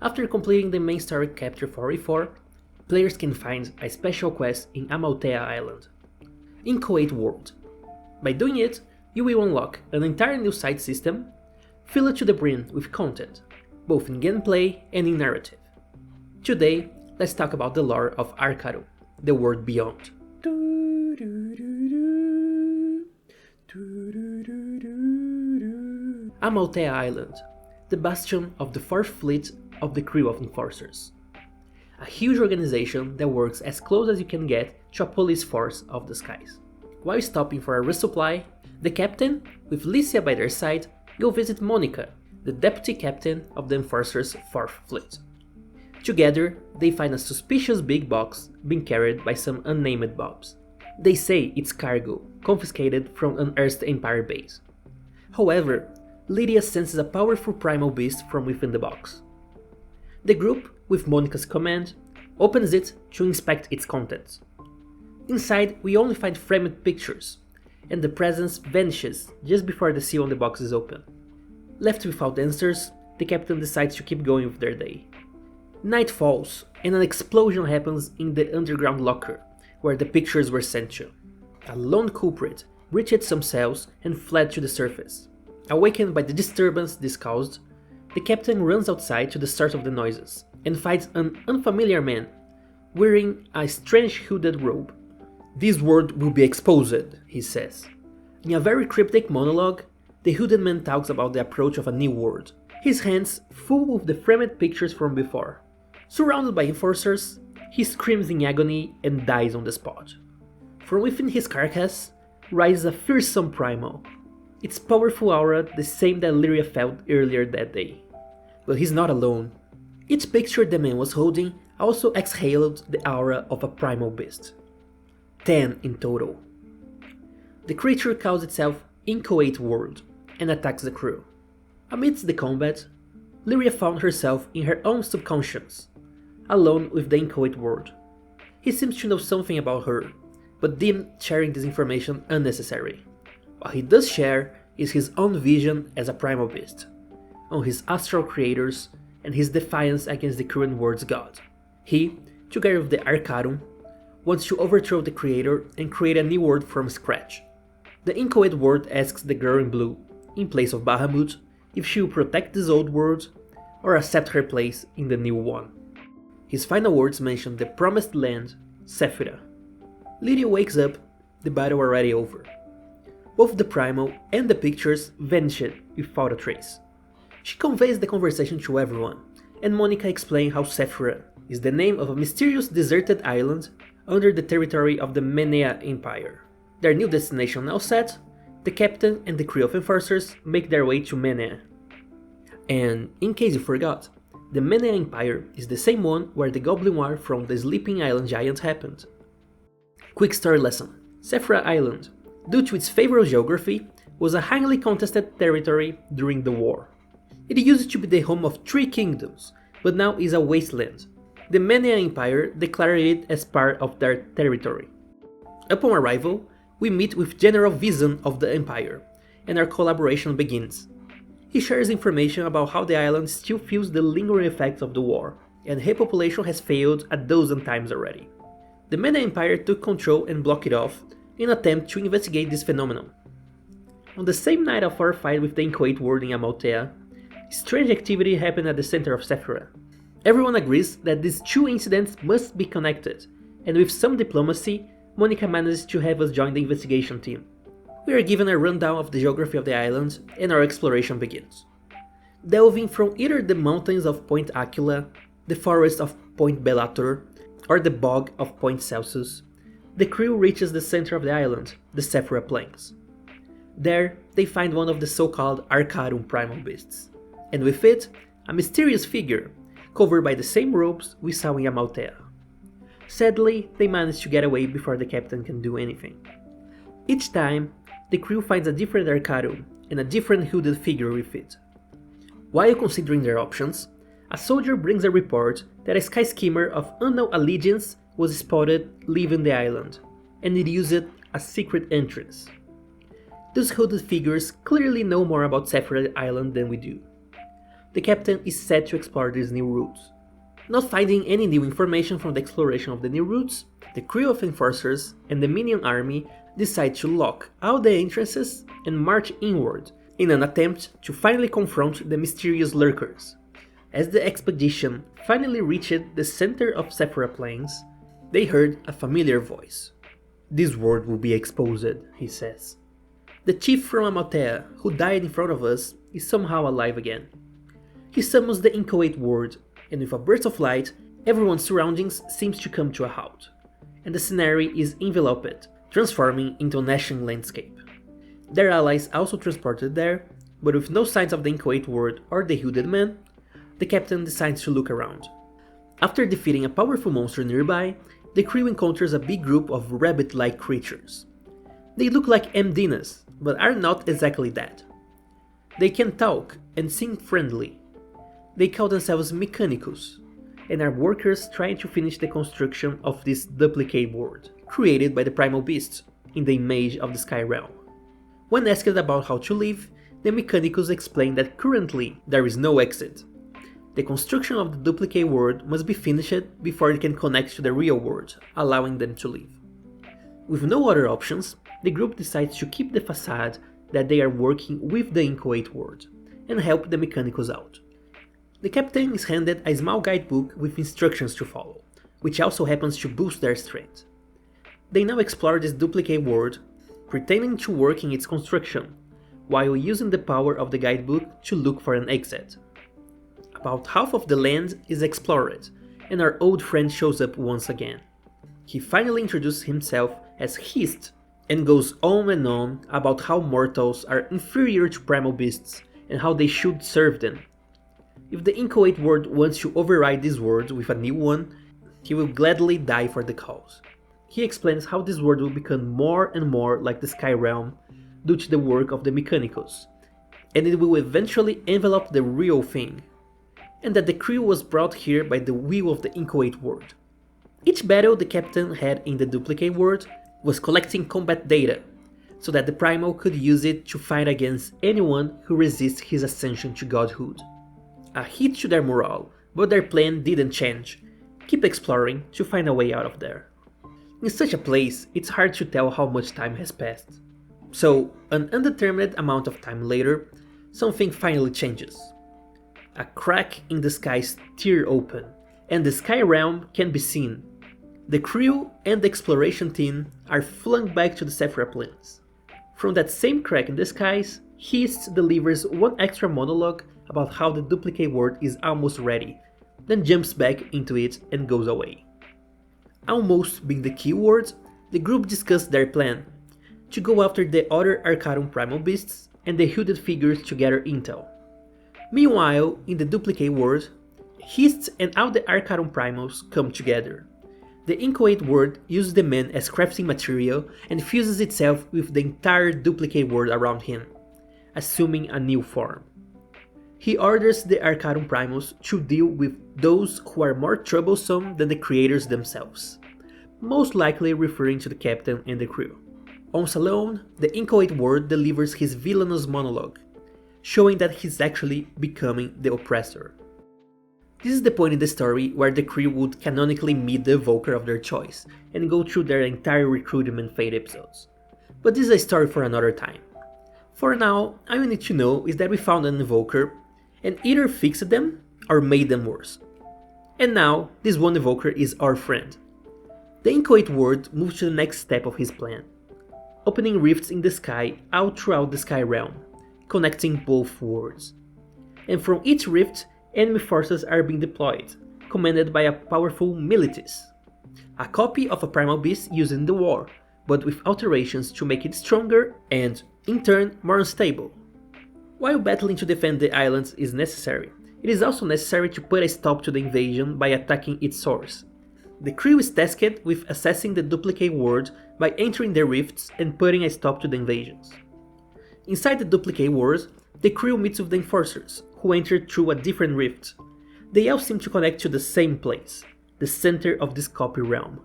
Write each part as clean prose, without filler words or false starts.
After completing the main story Chapter 44, players can find a special quest in Amalthea Island, Inchoate World. By doing it, you will unlock an entire new side system, fill it to the brim with content, both in gameplay and in narrative. Today, let's talk about the lore of Arcarum, the world beyond. Amalthea Island, the bastion of the 4th Fleet of the Crew of Enforcers. A huge organization that works as close as you can get to a police force of the skies. While stopping for a resupply, the captain, with Licia by their side, go visit Monica, the deputy captain of the Enforcers' 4th Fleet. Together, they find a suspicious big box being carried by some unnamed bobs. They say it's cargo, confiscated from an unearthed Empire base. However, Lydia senses a powerful primal beast from within the box. The group, with Monica's command, opens it to inspect its contents. Inside, we only find framed pictures, and the presence vanishes just before the seal on the box is open. Left without answers, the captain decides to keep going with their day. Night falls, and an explosion happens in the underground locker, where the pictures were sent to. A lone culprit breached some cells and fled to the surface. Awakened by the disturbance this caused, the captain runs outside to the source of the noises, and finds an unfamiliar man, wearing a strange hooded robe. "This world will be exposed," he says. In a very cryptic monologue, the hooded man talks about the approach of a new world, his hands full with the framed pictures from before. Surrounded by enforcers, he screams in agony and dies on the spot. From within his carcass rises a fearsome primal, its powerful aura the same that Lyria felt earlier that day. But he's not alone. Each picture the man was holding also exhaled the aura of a primal beast. 10 in total. The creature calls itself Inchoate World and attacks the crew. Amidst the combat, Lyria found herself in her own subconscious, alone with the Inchoate World. He seems to know something about her, but deemed sharing this information unnecessary. What he does share is his own vision as a primal beast, on his astral creators and his defiance against the current world's god. He, together with the Arcarum, wants to overthrow the creator and create a new world from scratch. The Inchoate World asks the girl in blue, in place of Bahamut, if she will protect this old world or accept her place in the new one. His final words mention the promised land, Sephira. Lydia wakes up, the battle already over. Both the primal and the pictures vanished without a trace. She conveys the conversation to everyone, and Monica explains how Sephira is the name of a mysterious deserted island under the territory of the Menea Empire. Their new destination now set, the captain and the crew of enforcers make their way to Menea. And, in case you forgot, the Menea Empire is the same one where the Goblin War from the Sleeping Island Giant happened. Quick story lesson. Sephira Island, due to its favorable geography, was a highly contested territory during the war. It used to be the home of 3 kingdoms, but now is a wasteland. The Menea Empire declared it as part of their territory. Upon arrival, we meet with General Vision of the Empire, and our collaboration begins. He shares information about how the island still feels the lingering effects of the war, and her population has failed a dozen times already. The Menea Empire took control and blocked it off in an attempt to investigate this phenomenon. On the same night of our fight with the Inchoate World in Amalthea, strange activity happened at the center of Sephira. Everyone agrees that these 2 incidents must be connected, and with some diplomacy, Monica manages to have us join the investigation team. We are given a rundown of the geography of the island, and our exploration begins. Delving from either the mountains of Point Aquila, the forest of Point Bellator, or the bog of Point Celsius, the crew reaches the center of the island, the Sephira Plains. There, they find one of the so-called Arcarum primal beasts, and with it, a mysterious figure, covered by the same robes we saw in Amalthea. Sadly, they manage to get away before the captain can do anything. Each time, the crew finds a different Arcarum and a different hooded figure with it. While considering their options, a soldier brings a report that a sky skimmer of unknown allegiance was spotted leaving the island, and it used a secret entrance. Those hooded figures clearly know more about Sephira Island than we do. the captain is set to explore these new routes. Not finding any new information from the exploration of the new routes, the crew of enforcers and the minion army decide to lock all the entrances and march inward in an attempt to finally confront the mysterious lurkers. As the expedition finally reached the center of Sephira Plains, they heard a familiar voice. "This world will be exposed," he says. The chief from Amalthea, who died in front of us, is somehow alive again. He summons the Inchoate World, and with a burst of light, everyone's surroundings seems to come to a halt, and the scenery is enveloped, transforming into an ashen landscape. Their allies also transported there, but with no signs of the Inchoate World or the Hooded Man, the captain decides to look around. After defeating a powerful monster nearby, the crew encounters a big group of rabbit-like creatures. They look like Mdinas, but are not exactly that. They can talk and seem friendly. They call themselves Mechanicus, and are workers trying to finish the construction of this duplicate world, created by the primal beasts in the image of the Sky Realm. When asked about how to leave, the Mechanicus explain that currently there is no exit. The construction of the duplicate world must be finished before it can connect to the real world, allowing them to leave. With no other options, the group decides to keep the facade that they are working with the Inchoate World, and help the Mechanicus out. The captain is handed a small guidebook with instructions to follow, which also happens to boost their strength. They now explore this duplicate world, pretending to work in its construction, while using the power of the guidebook to look for an exit. About half of the land is explored, and our old friend shows up once again. He finally introduces himself as Hist, and goes on and on about how mortals are inferior to primal beasts and how they should serve them. If the Inchoate World wants to override this world with a new one, he will gladly die for the cause. He explains how this world will become more and more like the Sky Realm due to the work of the Mechanicus, and it will eventually envelop the real thing, and that the crew was brought here by the will of the Inchoate World. Each battle the captain had in the duplicate world was collecting combat data, so that the primal could use it to fight against anyone who resists his ascension to godhood. A hit to their morale, but their plan didn't change: keep exploring to find a way out of there. In such a place, it's hard to tell how much time has passed. So, an undetermined amount of time later, something finally changes. A crack in the skies tear open, and the Sky Realm can be seen. The crew and the exploration team are flung back to the Sephira Plains. From that same crack in the skies, Hist delivers one extra monologue about how the duplicate world is almost ready, then jumps back into it and goes away. Almost being the key word, the group discussed their plan to go after the other Arcarum primal beasts and the hooded figures to gather intel. Meanwhile, in the duplicate world, Hist and all the Arcarum primals come together. The Inchoate World uses the man as crafting material and fuses itself with the entire duplicate world around him, assuming a new form. He orders the Arcarum primals to deal with those who are more troublesome than the creators themselves, most likely referring to the captain and the crew. Once alone, the Inchoate World delivers his villainous monologue, showing that he's actually becoming the oppressor. This is the point in the story where the crew would canonically meet the evoker of their choice and go through their entire recruitment fate episodes. But this is a story for another time. For now, all you need to know is that we found an evoker and either fixed them or made them worse. And now, this one evoker is our friend. The Inchoate World moves to the next step of his plan, opening rifts in the sky all throughout the Sky Realm, connecting both worlds. And from each rift, enemy forces are being deployed, commanded by a powerful militis, a copy of a primal beast used in the war, but with alterations to make it stronger and, in turn, more unstable. While battling to defend the islands is necessary, it is also necessary to put a stop to the invasion by attacking its source. The crew is tasked with assessing the duplicate world by entering the rifts and putting a stop to the invasions. Inside the duplicate world, the crew meets with the enforcers, who entered through a different rift. They all seem to connect to the same place, the center of this copy realm.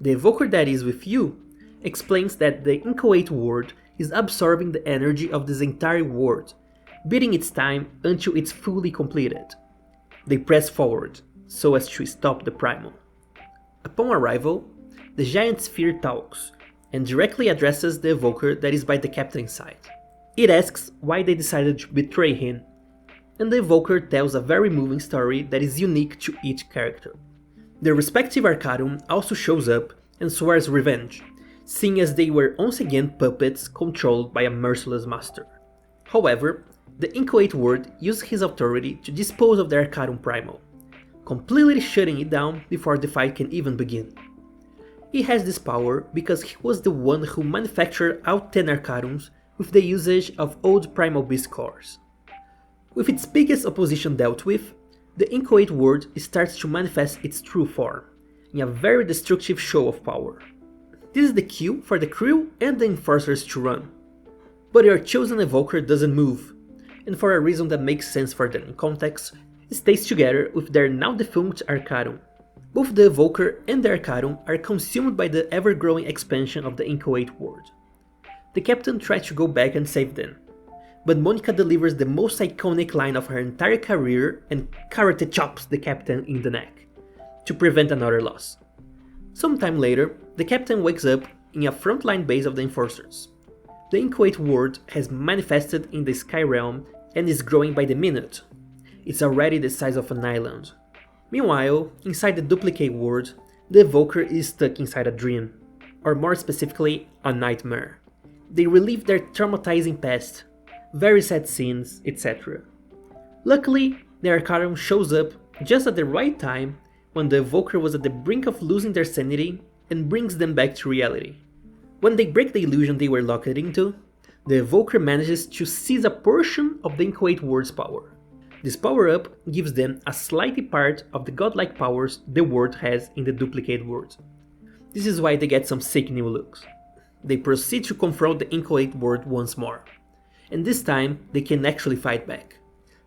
The evoker that is with you explains that the Inchoate World is absorbing the energy of this entire world, beating its time until it's fully completed. They press forward, so as to stop the primal. Upon arrival, the giant sphere talks, and directly addresses the evoker that is by the captain's side. It asks why they decided to betray him, and the evoker tells a very moving story that is unique to each character. The respective Arcarum also shows up and swears revenge, seeing as they were once again puppets controlled by a merciless master. However, the Inchoate World used his authority to dispose of the Arcarum Primal, completely shutting it down before the fight can even begin. He has this power because he was the one who manufactured all 10 Arcarums with the usage of old Primal Beast cores. With its biggest opposition dealt with, the Inchoate World starts to manifest its true form, in a very destructive show of power. This is the cue for the crew and the enforcers to run. But your chosen evoker doesn't move, and for a reason that makes sense for them in context, it stays together with their now defunct Arcarum. Both the evoker and the Arcarum are consumed by the ever-growing expansion of the Inchoate World. The captain tries to go back and save them, but Monica delivers the most iconic line of her entire career and karate chops the captain in the neck, to prevent another loss. Sometime later, the captain wakes up in a frontline base of the enforcers. The Inchoate World has manifested in the Sky Realm and is growing by the minute. It's already the size of an island. Meanwhile, inside the Duplicate World, the evoker is stuck inside a dream, or more specifically, a nightmare. They relive their traumatizing past, very sad scenes, etc. Luckily, the Arcarum shows up just at the right time when the evoker was at the brink of losing their sanity and brings them back to reality. When they break the illusion they were locked into, the evoker manages to seize a portion of the Inchoate World's power. This power-up gives them a slight part of the godlike powers the world has in the Duplicate World. This is why they get some sick new looks. They proceed to confront the Inchoate World once more, and this time they can actually fight back.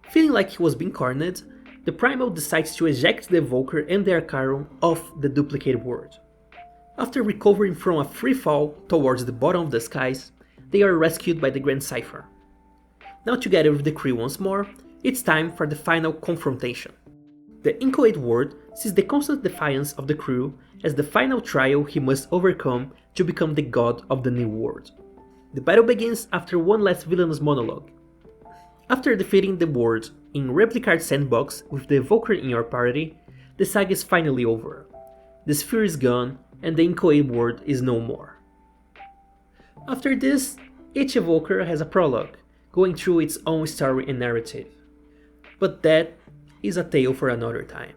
Feeling like he was being cornered, the Primal decides to eject the evoker and the Arcarum off the Duplicate World. After recovering from a free fall towards the bottom of the skies, they are rescued by the Grand Cipher. Now together with the crew once more, it's time for the final confrontation. The Inchoate World sees the constant defiance of the crew as the final trial he must overcome to become the god of the new world. The battle begins after one last villainous monologue. After defeating the world in Replicard Sandbox with the evoker in your party, the saga is finally over. The sphere is gone and the Inchoate World is no more. After this, each evoker has a prologue, going through its own story and narrative. But that is a tale for another time.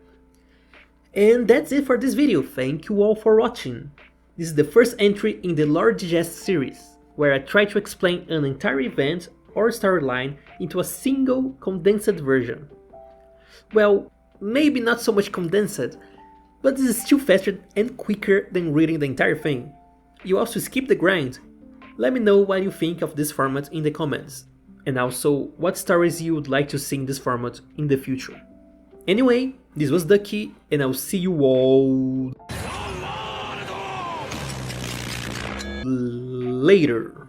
And that's it for this video, thank you all for watching. This is the first entry in the Lore Digest series, where I try to explain an entire event or storyline into a single condensed version. Well, maybe not so much condensed, but this is still faster and quicker than reading the entire thing. You also skip the grind. Let me know what you think of this format in the comments, and also what stories you would like to see in this format in the future. Anyway, this was Ducky, and I'll see you all later.